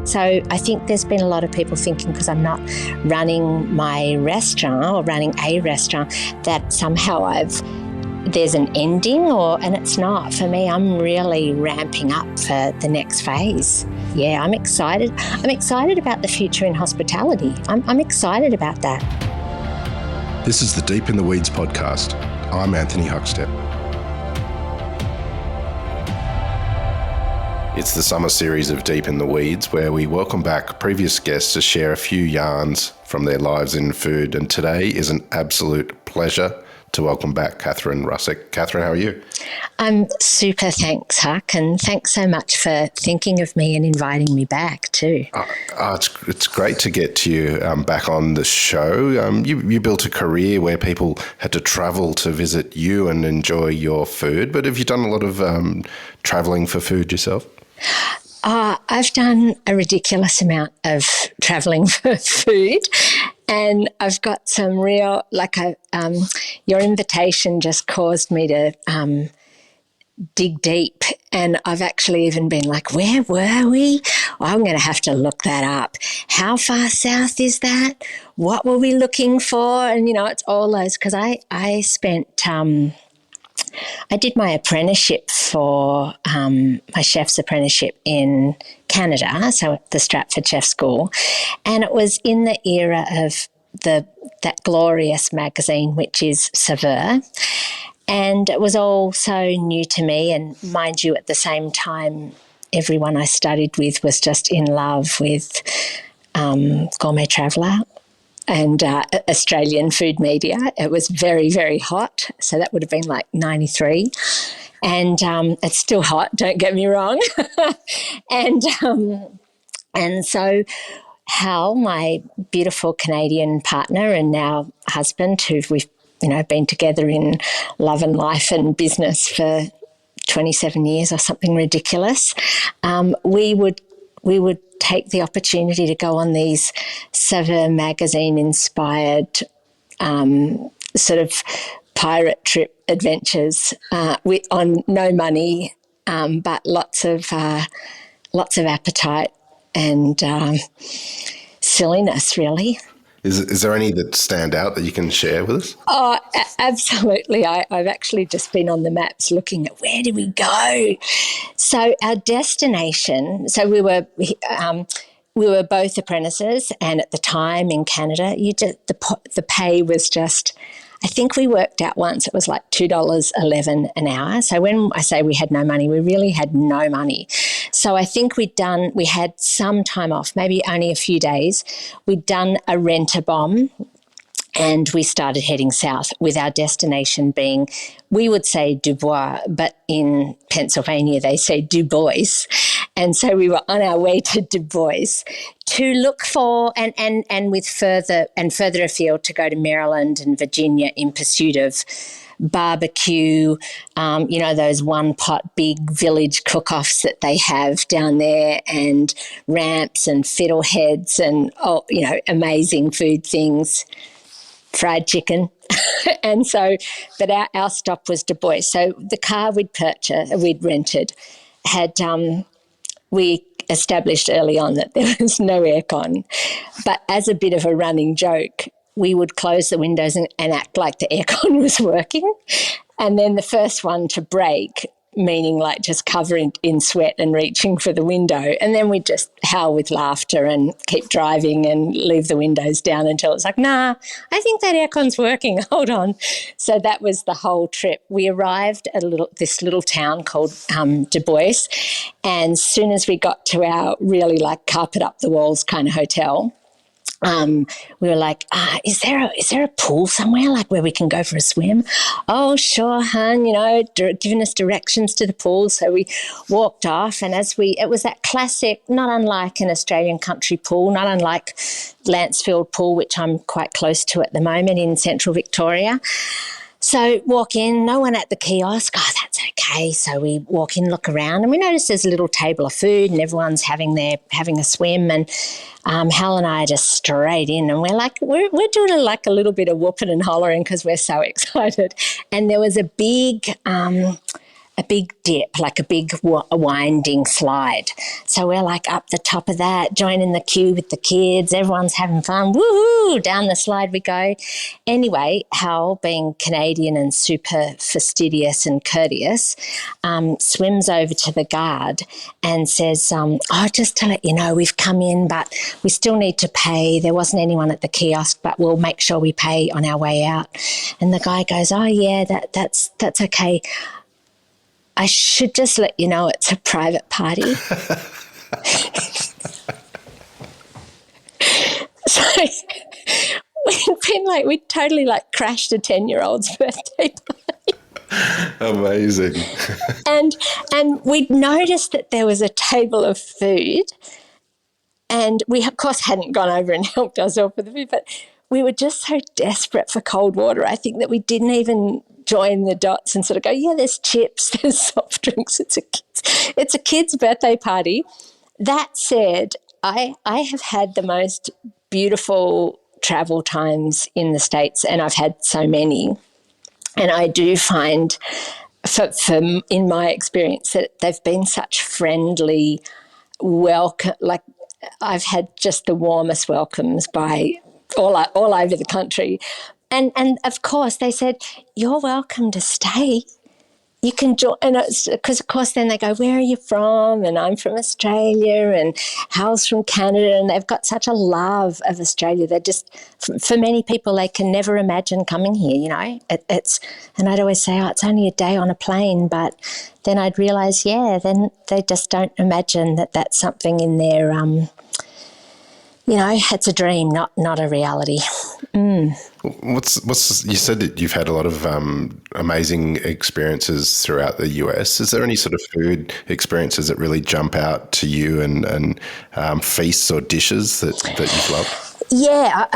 So I think there's been a lot of people thinking because I'm not running my restaurant or running a restaurant that somehow there's an ending and it's not. For me, I'm really ramping up for the next phase. Yeah, I'm excited. I'm excited about the future in hospitality. I'm excited about that. This is the Deep in the Weeds podcast. I'm Anthony Huckstep. It's the summer series of Deep in the Weeds where we welcome back previous guests to share a few yarns from their lives in food. And today is an absolute pleasure to welcome back Kathryn Russack. Kathryn, how are you? I'm super, thanks, Huck, and thanks so much for thinking of me and inviting me back too. It's great to get you back on the show. You built a career where people had to travel to visit you and enjoy your food, but have you done a lot of travelling for food yourself? I've done a ridiculous amount of travelling for food, and I've got some real, your invitation just caused me to dig deep, and I've actually even been like, where were we? I'm going to have to look that up. How far south is that? What were we looking for? And, it's all those, because I spent... I did my apprenticeship for my chef's apprenticeship in Canada, so at the Stratford Chef School, and it was in the era of that glorious magazine, which is Saveur, and it was all so new to me. And mind you, at the same time, everyone I studied with was just in love with Gourmet Traveller and Australian food media. It was very, very hot. So that would have been like 93. And it's still hot, don't get me wrong. And so Hal, my beautiful Canadian partner and now husband, who we've been together in love and life and business for 27 years or something ridiculous, we would take the opportunity to go on these Saveur magazine-inspired sort of pirate trip adventures on no money, but lots of appetite and silliness, really. Is there any that stand out that you can share with us? Oh, absolutely. I've actually just been on the maps looking at where did we go. So our destination, so we were both apprentices, and at the time in Canada, the pay was just, I think we worked out once it was like $2.11 an hour. So when I say we had no money, we really had no money. So I think we had some time off, maybe only a few days. We'd done a rent-a-bomb, and we started heading south with our destination being, we would say Dubois, but in Pennsylvania they say Du Bois. And so we were on our way to Du Bois to look for and with further afield to go to Maryland and Virginia in pursuit of barbecue, those one-pot big village cook-offs that they have down there, and ramps and fiddleheads and, amazing food things, fried chicken. And so, but our stop was Du Bois. So the car we'd rented had, we established early on that there was no aircon. But as a bit of a running joke, we would close the windows and act like the aircon was working. And then the first one to break, meaning like just covering in sweat and reaching for the window. And then we'd just howl with laughter and keep driving and leave the windows down until it's like, nah, I think that aircon's working, hold on. So that was the whole trip. We arrived at this little town called Du Bois, and as soon as we got to our really like carpet up the walls kind of hotel, we were like, is there a pool somewhere like where we can go for a swim? Oh, sure, hon, giving us directions to the pool. So we walked off, and it was that classic, not unlike an Australian country pool, not unlike Lancefield Pool, which I'm quite close to at the moment in central Victoria. So walk in, no one at the kiosk. Oh, that's okay. So we walk in, look around, and we notice there's a little table of food and everyone's having a swim. And Hal and I are just straight in, and we're like, we're doing a little bit of whooping and hollering because we're so excited. And there was a big a big dip, like a big winding slide. So we're like up the top of that, joining the queue with the kids. Everyone's having fun. Woohoo! Down the slide we go. Anyway, Hal, being Canadian and super fastidious and courteous, swims over to the guard and says, oh, just to let you know, we've come in, but we still need to pay. There wasn't anyone at the kiosk, but we'll make sure we pay on our way out. And the guy goes, oh, yeah, that's okay. I should just let you know it's a private party. So we totally crashed a 10-year-old's birthday party. Amazing. And we'd noticed that there was a table of food, and we of course hadn't gone over and helped ourselves with the food, but we were just so desperate for cold water, I think, that we didn't even join the dots and sort of go, yeah, there's chips, there's soft drinks, it's a kid's birthday party. That said, I have had the most beautiful travel times in the States, and I've had so many. And I do find, in my experience, that they've been such friendly welcome. Like, I've had just the warmest welcomes by all over the country. And of course, they said, you're welcome to stay. You can join, and it's because, of course, then they go, where are you from? And I'm from Australia, and Hal's from Canada, and they've got such a love of Australia. They're just, for many people, they can never imagine coming here, you know. And I'd always say, oh, it's only a day on a plane, but then I'd realise, yeah, then they just don't imagine that that's something in their, you know, it's a dream, not a reality. You said that you've had a lot of amazing experiences throughout the US. Is there any sort of food experiences that really jump out to you, and feasts or dishes that you've loved? Yeah,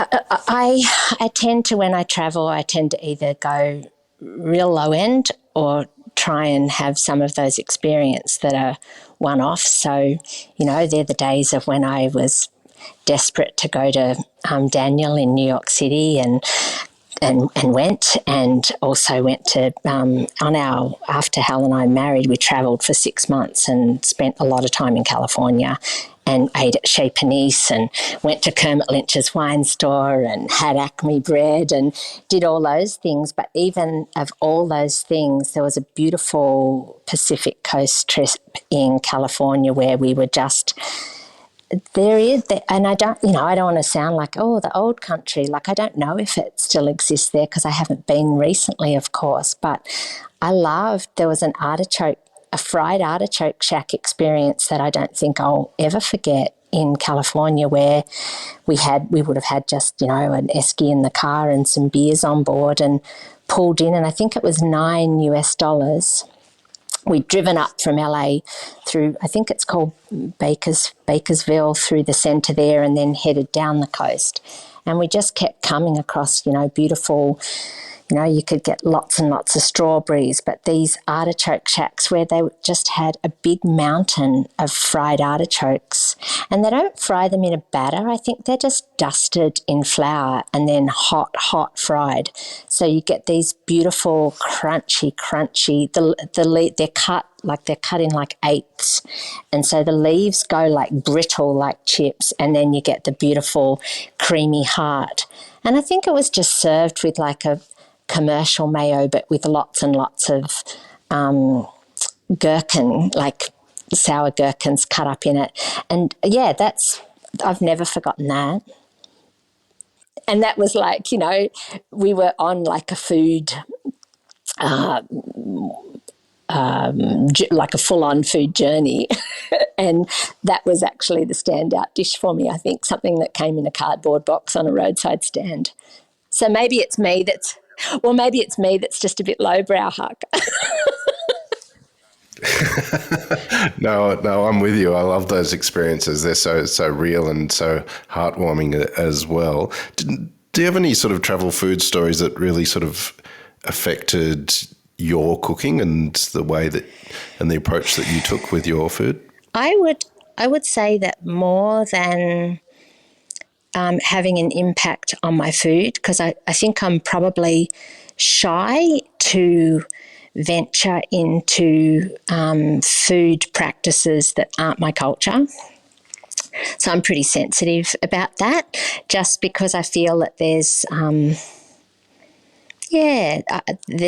I tend to, when I travel, I tend to either go real low end or try and have some of those experiences that are one-off. So, you know, they're the days of when I was desperate to go to Daniel in New York City and went, and also went to after Hal and I married, we travelled for 6 months and spent a lot of time in California and ate at Chez Panisse and went to Kermit Lynch's wine store and had Acme bread and did all those things. But even of all those things, there was a beautiful Pacific Coast trip in California where we were just there is, and I don't want to sound like, oh, the old country. Like, I don't know if it still exists there because I haven't been recently, of course. But I loved, there was a fried artichoke shack experience that I don't think I'll ever forget in California, where we would have had just, you know, an esky in the car and some beers on board and pulled in, and I think it was $9. We'd driven up from LA through, I think it's called Bakersville, through the centre there, and then headed down the coast. And we just kept coming across, you know, beautiful, you know, you could get lots and lots of strawberries, but these artichoke shacks where they just had a big mountain of fried artichokes. And they don't fry them in a batter. I think they're just dusted in flour and then hot fried. So you get these beautiful crunchy, they're cut in like eighths. And so the leaves go like brittle, like chips, and then you get the beautiful creamy heart. And I think it was just served with like a commercial mayo, but with lots and lots of gherkin, like sour gherkins cut up in it. And yeah, I've never forgotten that. And that was like, you know, we were on like a food, like a full-on food journey. And that was actually the standout dish for me, I think, something that came in a cardboard box on a roadside stand. So maybe it's me that's just a bit lowbrow, Huck. No, I'm with you. I love those experiences. They're so real and so heartwarming as well. Do you have any sort of travel food stories that really sort of affected your cooking and the way that and the approach that you took with your food? I would say that more than having an impact on my food, because I think I'm probably shy to venture into food practices that aren't my culture. So I'm pretty sensitive about that, just because I feel that there's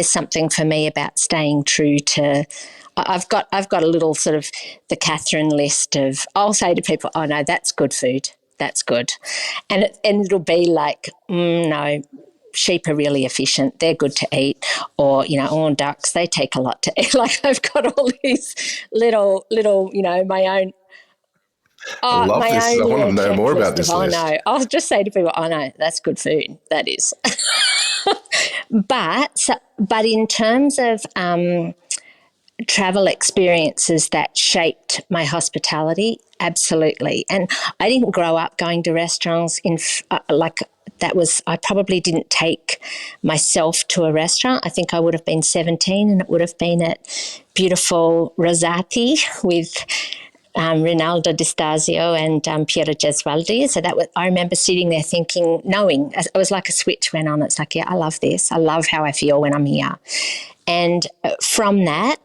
something for me about staying true to. I've got a little sort of the Kathryn list of. I'll say to people, "Oh no, that's good food. That's good," and it'll be like, no. Sheep are really efficient. They're good to eat. Or, ducks, they take a lot to eat. Like I've got all these little, my own. I Oh, love my this. own I want to know more about checklist of, this list. no. I'll just say to people, no, that's good food. That is. But in terms of travel experiences that shaped my hospitality, absolutely. And I didn't grow up going to restaurants I probably didn't take myself to a restaurant. I think I would have been 17 and it would have been at beautiful Rosati with Rinaldo Di Stasio and Piero Gesualdi. So I remember sitting there thinking, knowing, it was like a switch went on. It's like, yeah, I love this. I love how I feel when I'm here. And from that,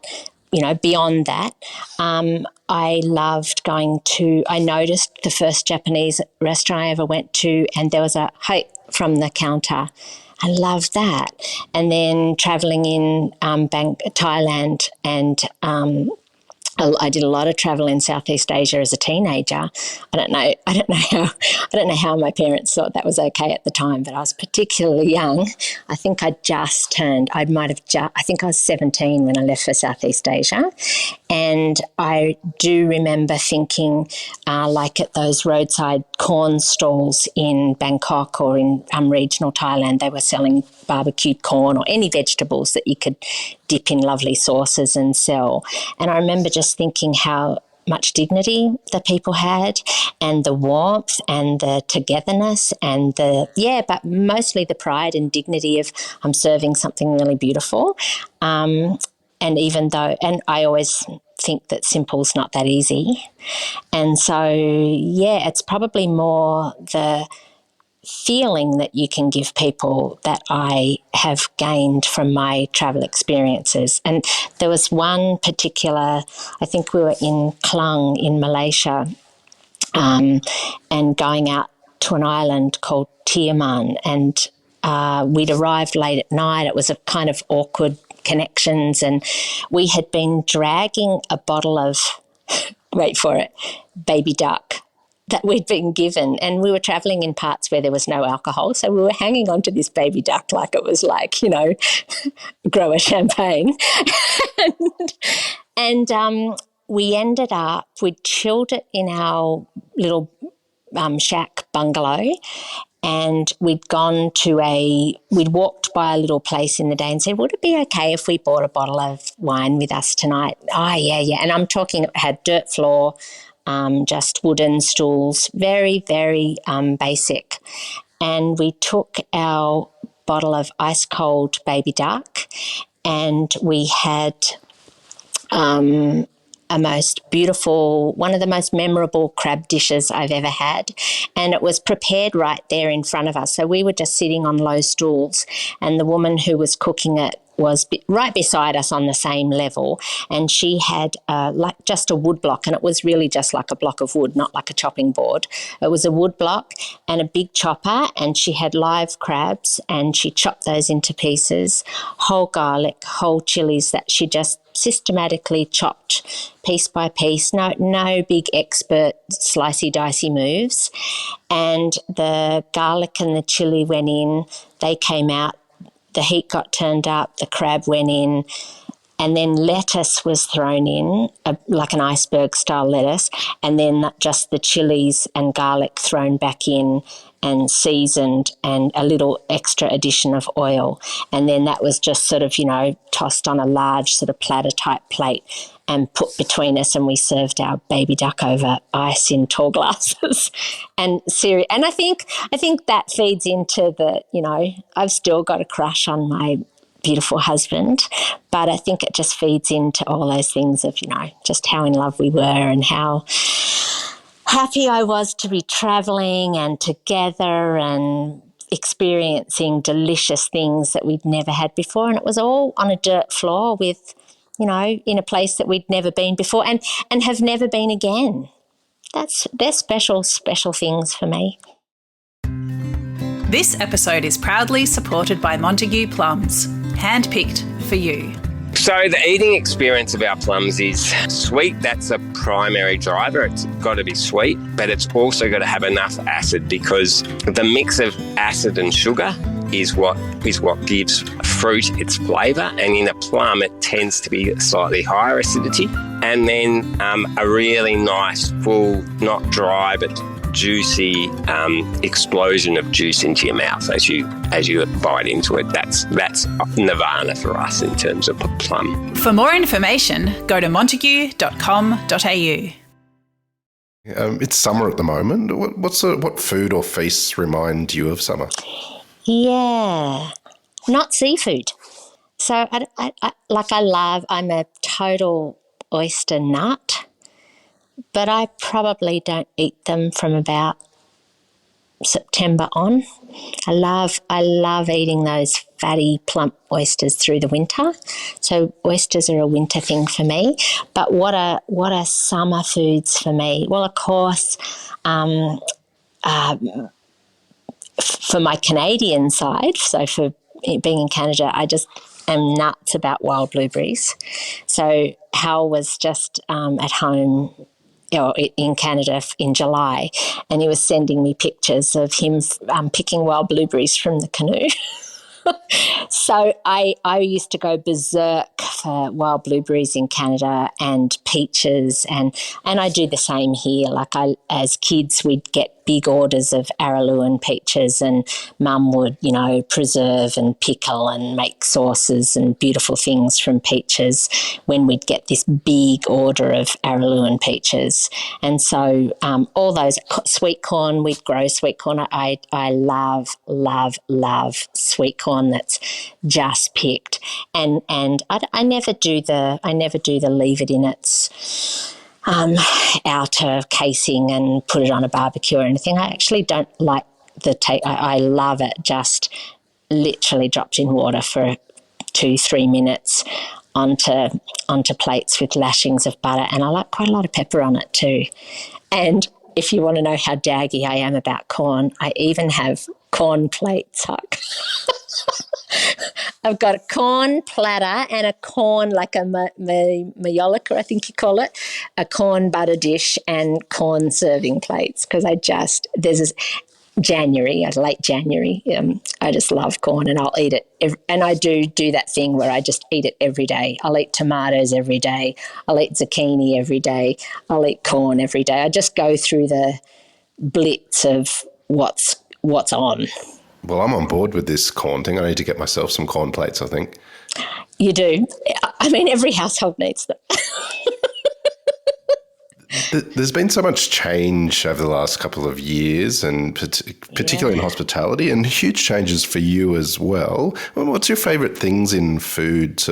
beyond that, I loved I noticed the first Japanese restaurant I ever went to, and there was a height from the counter. I loved that. And then traveling in Thailand and I did a lot of travel in Southeast Asia as a teenager. I don't know how my parents thought that was okay at the time, but I was particularly young. I think I think I was 17 when I left for Southeast Asia. And I do remember thinking, like at those roadside corn stalls in Bangkok or in regional Thailand, they were selling barbecued corn or any vegetables that you could dip in lovely sauces and sell. And I remember just thinking how much dignity the people had and the warmth and the togetherness and but mostly the pride and dignity of I'm serving something really beautiful. And I always think that simple's not that easy. And so, it's probably more the feeling that you can give people that I have gained from my travel experiences. And there was one particular, I think we were in Klang in Malaysia, and going out to an island called Tioman, and we'd arrived late at night. It was a kind of awkward connections, and we had been dragging a bottle of, wait for it, baby duck that we'd been given, and we were travelling in parts where there was no alcohol, so we were hanging on to this baby duck like it was like, grower champagne. and we ended up, we'd chilled it in our little shack bungalow, and we'd walked by a little place in the day and said, would it be okay if we bought a bottle of wine with us tonight? Oh, yeah. And I'm talking, it had dirt floor, just wooden stools, very, very basic. And we took our bottle of ice cold baby duck, and we had a most beautiful, one of the most memorable crab dishes I've ever had. And it was prepared right there in front of us. So we were just sitting on low stools, and the woman who was cooking it was right beside us on the same level, and she had like just a wood block, and it was really just like a block of wood, not like a chopping board. It was a wood block and a big chopper, and she had live crabs, and she chopped those into pieces, whole garlic, whole chilies that she just systematically chopped piece by piece, no big expert slicey dicey moves. And the garlic and the chili went in, they came out, the heat got turned up, the crab went in, and then lettuce was thrown in, like an iceberg-style lettuce, and then just the chilies and garlic thrown back in and seasoned, and a little extra addition of oil. And then that was just sort of, tossed on a large sort of platter-type plate and put between us, and we served our baby duck over ice in tall glasses. And I think that feeds into the, I've still got a crush on my beautiful husband, but I think it just feeds into all those things of, just how in love we were and how happy I was to be travelling and together, and experiencing delicious things that we'd never had before, and it was all on a dirt floor with, in a place that we'd never been before and have never been again. They're special things for me. This episode is proudly supported by Montague Plums, handpicked for you. So the eating experience of our plums is sweet. That's a primary driver. It's got to be sweet, but it's also got to have enough acid, because the mix of acid and sugar is what gives fruit its flavour. And in a plum, it tends to be slightly higher acidity. And then a really nice, full, not dry, but juicy explosion of juice into your mouth as you bite into it. That's nirvana for us in terms of a plum. For more information, go to montague.com.au. It's summer at the moment. What food or feasts remind you of summer? Yeah, not seafood. So I'm a total oyster nut, but I probably don't eat them from about September on. I love eating those fatty, plump oysters through the winter. So oysters are a winter thing for me. But what are summer foods for me? Well, of course, for my Canadian side, so for being in Canada, I just am nuts about wild blueberries. So Hal was just at home in Canada in July, and he was sending me pictures of him picking wild blueberries from the canoe. So I used to go berserk for wild blueberries in Canada and peaches, and I do the same here. As kids, we'd get big orders of arrowroot and peaches, and Mum would, preserve and pickle and make sauces and beautiful things from peaches when we'd get this big order of arrowroot and peaches. And so all those sweet corn, we'd grow sweet corn. I love, love, love sweet corn that's just picked, and I never do the leave it in its outer casing and put it on a barbecue or anything. I actually don't like the taste. I love it just literally dropped in water for 2-3 minutes onto plates with lashings of butter, and I like quite a lot of pepper on it too. And if you want to know how daggy I am about corn, I even have corn plates, Huck. I've got a corn platter and a corn, like a mayolika, I think you call it, a corn butter dish and corn serving plates, because there's this late January, I just love corn, and I'll eat it. And I do that thing where I just eat it every day. I'll eat tomatoes every day. I'll eat zucchini every day. I'll eat corn every day. I just go through the blitz of what's on. Well, I'm on board with this corn thing. I need to get myself some corn plates, I think. You do. I mean, every household needs them. There's been so much change over the last couple of years, and particularly in hospitality, and huge changes for you as well. What's your favourite things in food,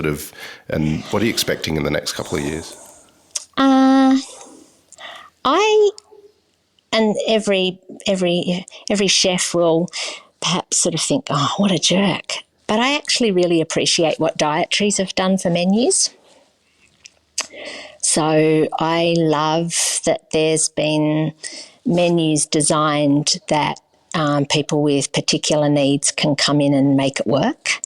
and what are you expecting in the next couple of years? Every chef will perhaps sort of think, oh, what a jerk. But I actually really appreciate what dietaries have done for menus. So I love that there's been menus designed that people with particular needs can come in and make it work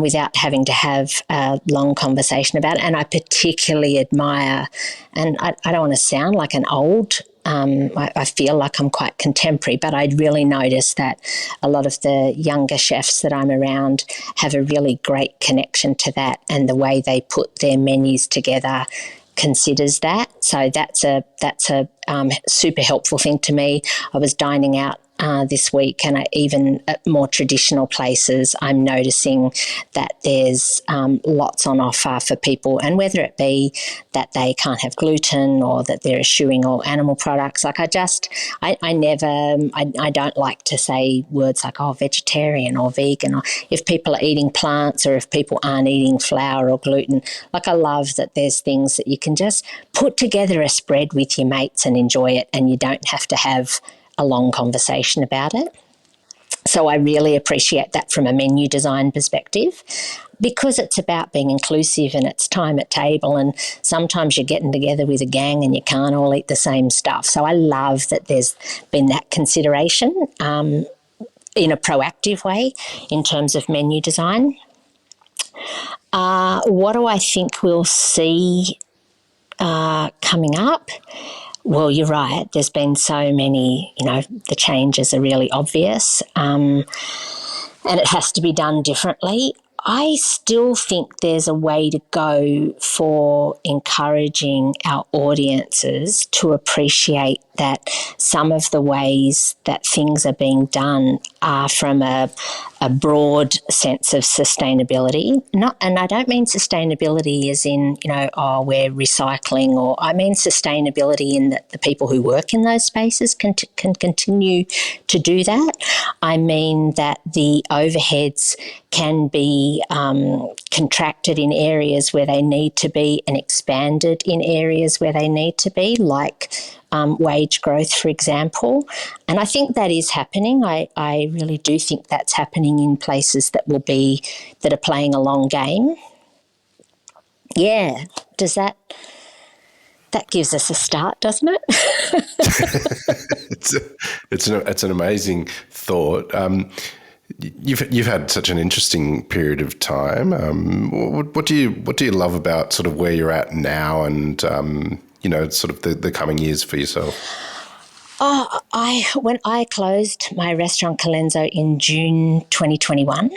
without having to have a long conversation about it. And I particularly admire, and I don't want to sound like an old I feel like I'm quite contemporary, but I really notice that a lot of the younger chefs that I'm around have a really great connection to that, and the way they put their menus together considers that. So that's a super helpful thing to me. I was dining out this week, and even at more traditional places, I'm noticing that there's lots on offer for people, and whether it be that they can't have gluten or that they're eschewing all animal products. Like I don't like to say words like, oh, vegetarian or vegan, or if people are eating plants or if people aren't eating flour or gluten. Like I love that there's things that you can just put together a spread with your mates and enjoy it, and you don't have to have a long conversation about it. So I really appreciate that from a menu design perspective, because it's about being inclusive and it's time at table, and sometimes you're getting together with a gang and you can't all eat the same stuff. So I love that there's been that consideration in a proactive way in terms of menu design. What do I think we'll see coming up? Well, you're right. There's been so many, the changes are really obvious, and it has to be done differently. I still think there's a way to go for encouraging our audiences to appreciate that some of the ways that things are being done are from a broad sense of sustainability. And I don't mean sustainability as in, we're recycling, or I mean sustainability in that the people who work in those spaces can continue to do that. I mean that the overheads can be contracted in areas where they need to be and expanded in areas where they need to be, like wage growth, for example. And I think that is happening. I really do think that's happening in places that are playing a long game. Yeah. Does that gives us a start, doesn't it? It's an amazing thought. You've had such an interesting period of time. What do you love about sort of where you're at now, and sort of the coming years for yourself? When I closed my restaurant Colenso in June 2021,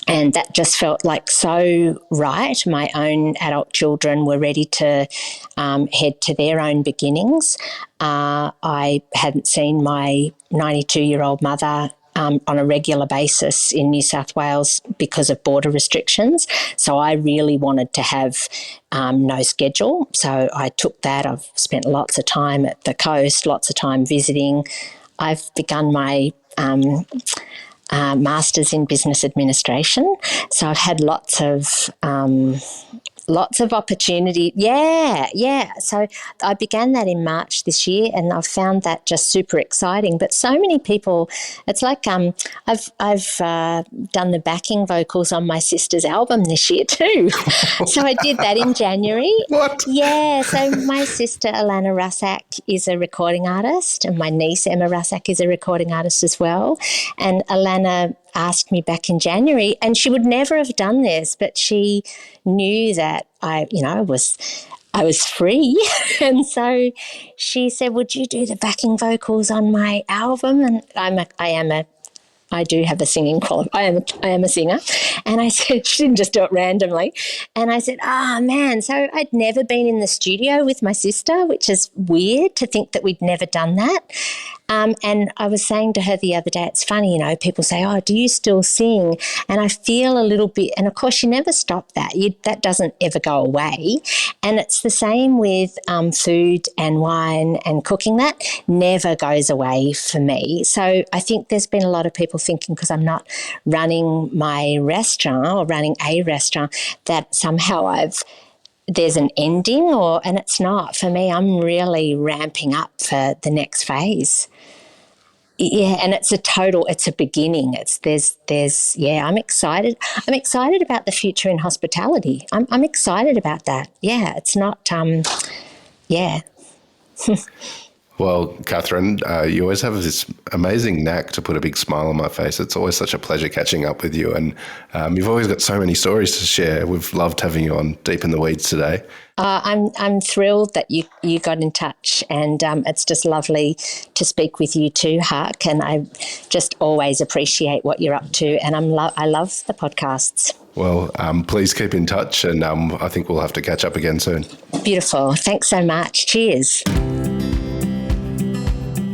and that just felt like so right. My own adult children were ready to head to their own beginnings. I hadn't seen my 92-year-old mother on a regular basis in New South Wales because of border restrictions. So I really wanted to have no schedule. So I took that. I've spent lots of time at the coast, lots of time visiting. I've begun my Masters in Business Administration. So I've had lots of opportunity. Yeah. So I began that in March this year, and I've found that just super exciting. But so many people, it's like I've done the backing vocals on my sister's album this year too. So I did that in January. What? Yeah. So my sister Alana Russack is a recording artist, and my niece Emma Russack is a recording artist as well. And Alana asked me back in January, and she would never have done this, but she knew that I was free. And so she said, would you do the backing vocals on my album? And I do have a singing qualification. I am a singer. And I said, she didn't just do it randomly. And I said, man. So I'd never been in the studio with my sister, which is weird to think that we'd never done that. And I was saying to her the other day, it's funny, people say, do you still sing? And I feel a little bit, and of course you never stop that. That doesn't ever go away. And it's the same with food and wine and cooking. That never goes away for me. So I think there's been a lot of people thinking, because I'm not running my restaurant or running a restaurant, that somehow there's an ending, and it's not. For me, I'm really ramping up for the next phase. Yeah, and it's a beginning. I'm excited. I'm excited about the future in hospitality. I'm excited about that. Yeah, it's not, yeah. Well, Kathryn, you always have this amazing knack to put a big smile on my face. It's always such a pleasure catching up with you, and you've always got so many stories to share. We've loved having you on Deep in the Weeds today. I'm thrilled that you got in touch, and it's just lovely to speak with you too, Huck. And I just always appreciate what you're up to, and I love the podcasts. Well, please keep in touch, and I think we'll have to catch up again soon. Beautiful. Thanks so much. Cheers.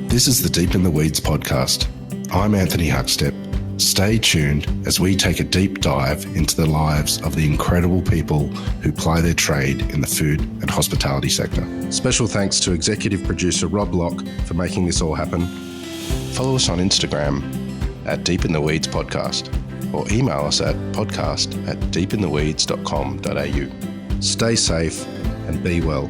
This is the Deep in the Weeds podcast. I'm Anthony Huckstep. Stay tuned as we take a deep dive into the lives of the incredible people who ply their trade in the food and hospitality sector. Special thanks to executive producer Rob Locke for making this all happen. Follow us on Instagram at Deep in the Weeds Podcast, or email us at podcast@deepintheweeds.com.au. Stay safe and be well.